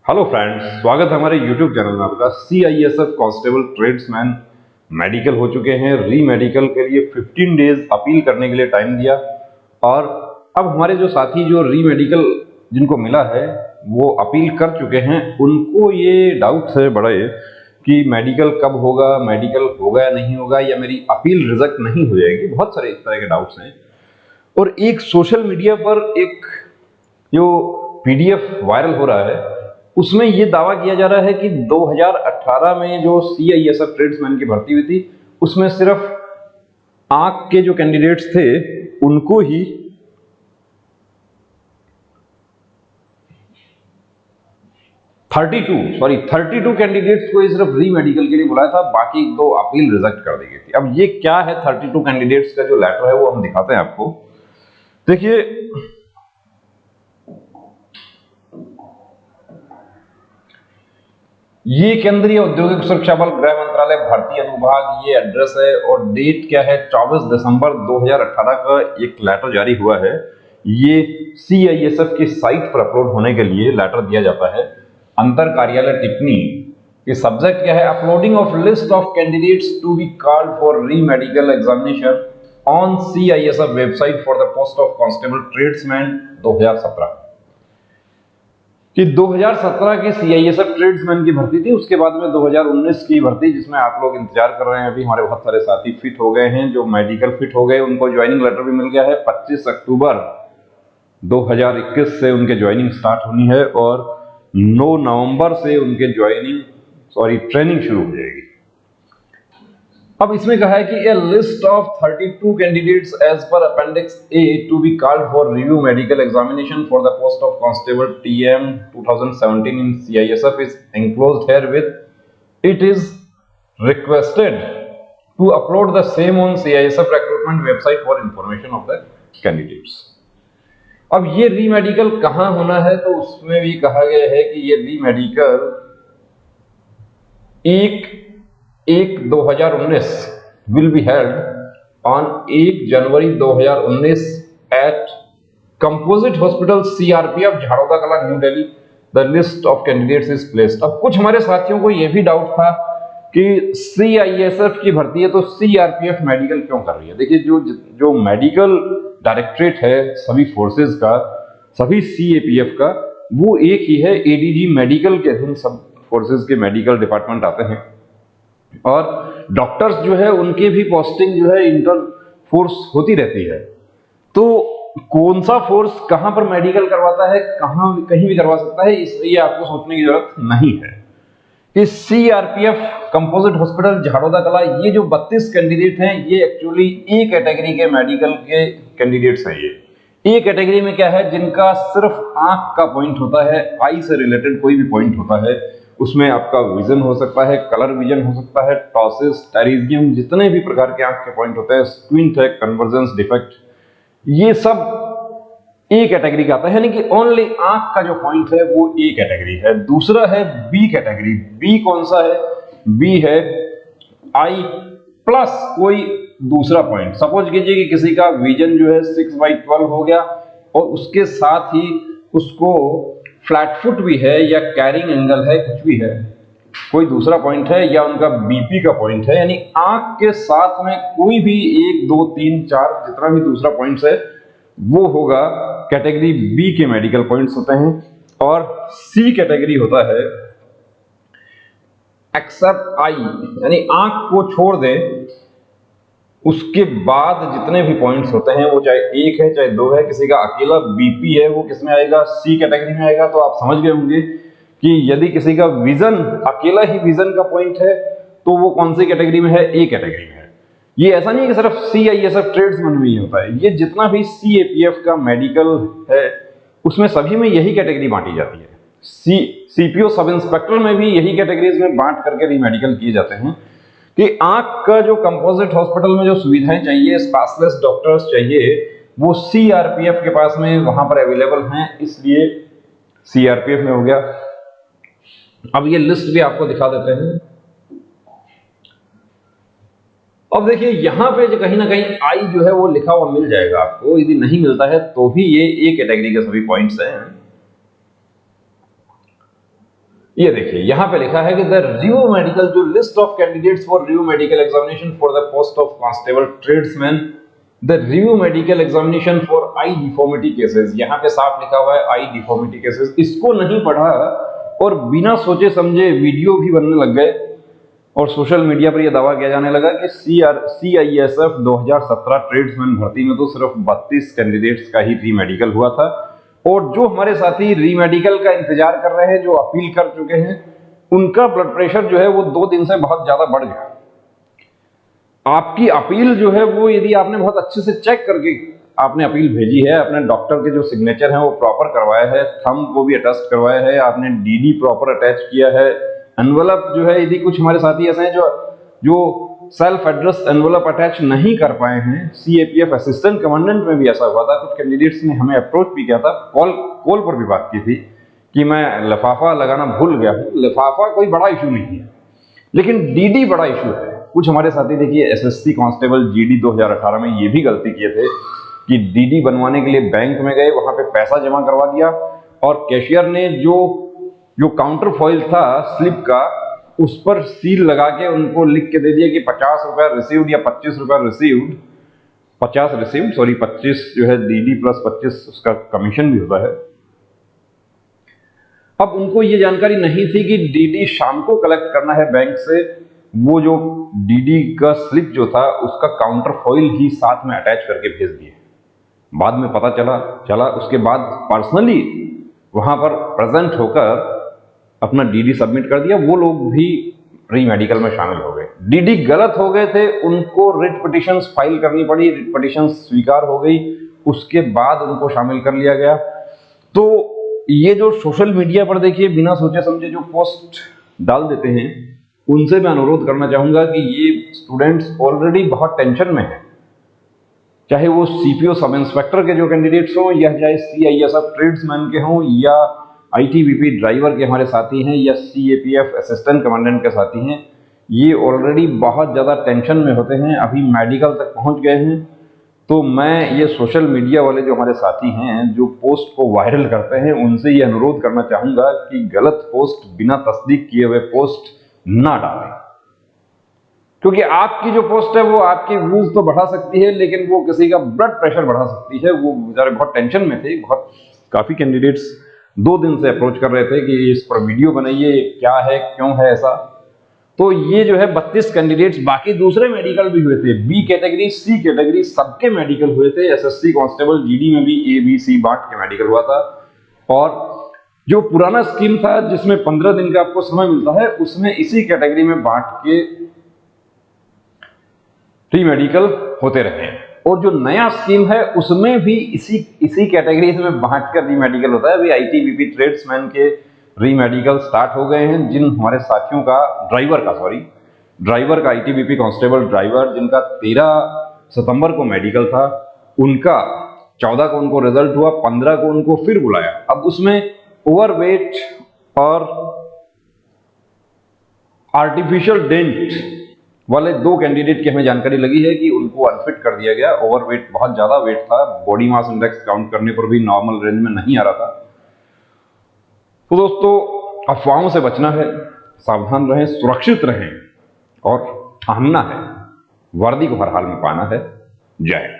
Hello friends, स्वागत है हमारे यूट्यूब चैनल में आपका। CISF कांस्टेबल ट्रेड्समैन मेडिकल हो चुके हैं। री मेडिकल के लिए 15 डेज अपील करने के लिए टाइम दिया और अब हमारे जो साथी जो री मेडिकल जिनको मिला है वो अपील कर चुके हैं। उनको ये डाउट है बड़े कि मेडिकल कब होगा, मेडिकल होगा या नहीं होगा, या मेरी अपील रिजेक्ट नहीं हो जाएगी। बहुत सारे इस तरह के डाउट्स हैं। और एक सोशल मीडिया पर एक जो PDF वायरल हो रहा है उसमें ये दावा किया जा रहा है कि 2018 में जो CISF ट्रेड्समैन की भर्ती हुई थी उसमें सिर्फ आंख के जो कैंडिडेट्स थे उनको ही 32 कैंडिडेट्स को ही सिर्फ री मेडिकल के लिए बुलाया था, बाकी दो अपील रिजेक्ट कर दी गई थी। अब ये क्या है 32 कैंडिडेट्स का जो लेटर है वो हम दिखाते हैं आपको। देखिए, ये केंद्रीय औद्योगिक सुरक्षा बल गृह मंत्रालय भारतीय अनुभाग, ये एड्रेस है और डेट क्या है 24 दिसंबर 2018 का एक लेटर जारी हुआ है। ये CISF की साइट पर अपलोड होने के लिए लेटर दिया जाता है। अंतर कार्यालय टिप्पणी, ये सब्जेक्ट क्या है, uploading of list of candidates to be called for re medical examination on CISF website for the post of constable tradesman 2017 कि 2017 की CISF ट्रेड्समैन की भर्ती थी। उसके बाद में 2019 की भर्ती, जिसमें आप लोग इंतजार कर रहे हैं। अभी हमारे बहुत सारे साथी फिट हो गए हैं, जो मेडिकल फिट हो गए उनको ज्वाइनिंग लेटर भी मिल गया है। 25 अक्टूबर 2021 से उनके ज्वाइनिंग स्टार्ट होनी है और 9 नवंबर से उनके ट्रेनिंग शुरू हो जाएगी। अब इसमें कहा है कि a list of 32 candidates as per appendix A to be called for review medical examination for the post of constable TM 2017 in CISF is enclosed herewith it is requested to upload the same on CISF recruitment website for information of the candidates. अब ये re medical कहां होना है, तो उसमें भी कहा गया है कि ये re medical 1/1/2019 will be held on 1 January 2019 at Composite Hospital CRPF Jharoda Kala new Delhi. The list of candidates is placed। अब कुछ हमारे साथियों को यह भी डाउट था कि CISF की भर्ती है तो CRPF मेडिकल क्यों कर रही है। देखिए, जो मेडिकल डायरेक्टरेट है सभी फोर्सेज का, सभी CAPF का, वो एक ही है। ADG मेडिकल के अधीन सब फोर्सेज के मेडिकल डिपार्टमेंट आते हैं और डॉक्टर्स जो है उनके भी पोस्टिंग जो है इंटर फोर्स होती रहती है। तो कौन सा फोर्स कहां पर मेडिकल करवाता है, कहीं भी करवा सकता है, इसलिए आपको सोचने की जरूरत नहीं है। इस CRPF कंपोजिट हॉस्पिटल झाड़ोदा कला, ये जो 32 कैंडिडेट हैं ये एक्चुअली ए कैटेगरी के मेडिकल के कैंडिडेट्स हैं। ये ए कैटेगरी में क्या है, जिनका सिर्फ आंख का पॉइंट होता है, आई से रिलेटेड कोई भी पॉइंट होता है, उसमें आपका विजन हो सकता है, कलर विजन हो सकता है, टॉसिस, टेरिजियम, जितने भी प्रकार के आंख के पॉइंट होते हैं, स्क्विंट है, कन्वर्जेंस डिफेक्ट, ये सब ए कैटेगरी का आता है। यानी कि ओनली आंख का जो पॉइंट है वो ए कैटेगरी है। दूसरा है बी कैटेगरी। बी कौन सा है, बी है आई प्लस कोई दूसरा पॉइंट। सपोज कीजिए कि किसी का विजन जो है 6/12 हो गया और उसके साथ ही उसको फ्लैट फुट भी है या कैरिंग एंगल है, कुछ भी है, कोई दूसरा पॉइंट है, या उनका BP का पॉइंट है, यानी आंख के साथ में कोई भी 1 2 3 4 जितना भी दूसरा पॉइंट्स है वो होगा कैटेगरी बी के मेडिकल पॉइंट्स होते हैं। और सी कैटेगरी होता है एक्सेप्ट आई, यानी आंख को छोड़ दे उसके बाद जितने भी पॉइंट्स होते हैं, वो चाहे 1 है चाहे 2 है, किसी का अकेला BP है, वो किस में आएगा, सी कैटेगरी में आएगा। तो आप समझ गए होंगे कि यदि किसी का विजन, अकेला ही विजन का पॉइंट है, तो वो कौन सी कैटेगरी में है, ए कैटेगरी में है। ये ऐसा नहीं है कि सिर्फ CISF ट्रेड्समैन में ही होता है, ये जितना भी CAPF का मेडिकल है उसमें सभी में यही कैटेगरी बांटी जाती है। CPO सब इंस्पेक्टर में भी यही कैटेगरीज में बांट करके री मेडिकल किए जाते हैं कि आंख का जो कंपोजिट हॉस्पिटल में जो सुविधाएं चाहिए, स्पेशलिस्ट डॉक्टर्स चाहिए, वो CRPF के पास में वहां पर अवेलेबल हैं, इसलिए CRPF में हो गया। अब ये लिस्ट भी आपको दिखा देते हैं। अब देखिए, यहां पे जो कहीं ना कहीं आई जो है वो लिखा हुआ मिल जाएगा आपको। यदि नहीं मिलता है तो भी ये ए कैटेगरी के सभी पॉइंट्स हैं। ये देखिए यहां पे लिखा है कि द रिव्यू मेडिकल, जो list of candidates for review medical examination for the post of constable tradesman, the review medical examination for I deformity cases. यहां पे साफ लिखा हुआ है आई डिफॉर्मिटी केसेस। इसको नहीं पढ़ा और बिना सोचे समझे वीडियो भी बनने लग गए और सोशल मीडिया पर यह दावा किया जाने लगा कि CISF 2017 ट्रेड्समैन भर्ती में तो सिर्फ 32 कैंडिडेट्स का ही री मेडिकल हुआ था, और जो हमारे साथी री मेडिकल का इंतजार कर रहे हैं, जो अपील कर चुके हैं, उनका ब्लड प्रेशर जो है वो 2 दिन से बहुत ज्यादा बढ़ गया। आपकी अपील जो है वो यदि आपने बहुत अच्छे से चेक करके आपने अपील भेजी है, अपने डॉक्टर के जो सिग्नेचर हैं वो प्रॉपर करवाया है, थंब को भी अटेस्ट करवाया है, आपने DD प्रॉपर अटैच किया है, एनवलप जो है, यदि कुछ हमारे साथी ऐसे हैं जो सेल्फ एड्रेस एनवलप अटैच नहीं कर पाए हैं, CAPF असिस्टेंट कमांडेंट में भी ऐसा हुआ था, कुछ कैंडिडेट्स ने हमें अप्रोच भी किया था, कॉल पर भी बात की थी कि मैं लिफाफा लगाना भूल गया हूं। लिफाफा कोई बड़ा इशू नहीं है, लेकिन DD बड़ा इशू है। कुछ हमारे साथी देखिए SSC कांस्टेबल GD 2018 में ये भी गलती किए थे कि DD बनवाने के लिए बैंक में गए, वहां पे पैसा जमा करवा दिया और कैशियर ने जो काउंटर फॉइल था स्लिप का, उस पर सील लगा के उनको लिख के दे दिया कि 50 रुपया रिसीव्ड या 25 रुपया रिसीव्ड, 50 रिसीव्ड, सॉरी 25 जो है DD प्लस 25 उसका कमीशन भी होता है। अब उनको ये जानकारी नहीं थी कि DD शाम को कलेक्ट करना है बैंक से, वो जो DD का स्लिप जो था उसका काउंटर फॉइल ही साथ में अटैच करके भेज दिए। बाद में पता चला उसके बाद पर्सनली वहां पर प्रेजेंट होकर अपना DD सबमिट कर दिया, वो लोग भी री मेडिकल में शामिल हो गए। DD गलत हो गए थे, उनको रिट पिटिशंस फाइल करनी पड़ी, रिट पिटिशंस स्वीकार हो गई, उसके बाद उनको शामिल कर लिया गया। तो ये जो सोशल मीडिया पर देखिए बिना सोचे समझे जो पोस्ट डाल देते हैं, उनसे मैं अनुरोध करना चाहूंगा कि ये स्टूडेंट्स ऑलरेडी बहुत टेंशन में हैं, चाहे वो CPO सब इंस्पेक्टर के जो कैंडिडेट्स हों, या चाहे CISF ट्रेड्समैन के हों, या ITBP ड्राइवर के हमारे साथी हैं, या CAPF असिस्टेंट कमांडेंट के साथी हैं, ये ऑलरेडी बहुत ज़्यादा टेंशन में होते हैं, अभी मेडिकल तक पहुंच गए हैं। तो मैं ये सोशल मीडिया वाले जो हमारे साथी हैं, जो पोस्ट को वायरल करते हैं, उनसे ये अनुरोध करना चाहूँगा कि गलत पोस्ट, बिना तस्दीक किए हुए पोस्ट ना डालें, क्योंकि आपकी जो पोस्ट है वो आपके व्यूज तो बढ़ा सकती है, लेकिन वो किसी का ब्लड प्रेशर बढ़ा सकती है। वो बेचारे बहुत टेंशन में थे, काफी कैंडिडेट्स 2 दिन से अप्रोच कर रहे थे कि इस पर वीडियो बनाइए, क्या है, क्यों है ऐसा। तो ये जो है 32 कैंडिडेट्स, बाकी दूसरे मेडिकल भी हुए थे, B कैटेगरी, C कैटेगरी, सबके मेडिकल हुए थे। SSC कांस्टेबल GD में भी A B C बांट के मेडिकल हुआ था, और जो पुराना स्कीम था जिसमें 15 दिन का आपको समय मिलता है, उसमें इसी कैटेगरी में बांट के री मेडिकल होते रहे। और जो नया स्कीम है उसमें भी इसी कैटेगरी में बांट कर री मेडिकल होता है। अभी ITBP ट्रेड्समैन के री मेडिकल स्टार्ट हो गए हैं, जिन हमारे साथियों का ड्राइवर का ITBP कांस्टेबल ड्राइवर जिनका 13 सितंबर को मेडिकल था, उनका 14 को उनको रिजल्ट हुआ, 15 को उनको फिर बुलाया। अब उसमें ओवरवेट और आर्टिफिशियल डेंट वाले 2 कैंडिडेट की हमें जानकारी लगी है कि उनको अनफिट कर दिया गया। ओवरवेट, बहुत ज्यादा वेट था, बॉडी मास इंडेक्स काउंट करने पर भी नॉर्मल रेंज में नहीं आ रहा था। तो दोस्तों, अफवाहों से बचना है, सावधान रहें, सुरक्षित रहें, और ठानना है, वर्दी को हर हाल में पाना है। जय हिंद।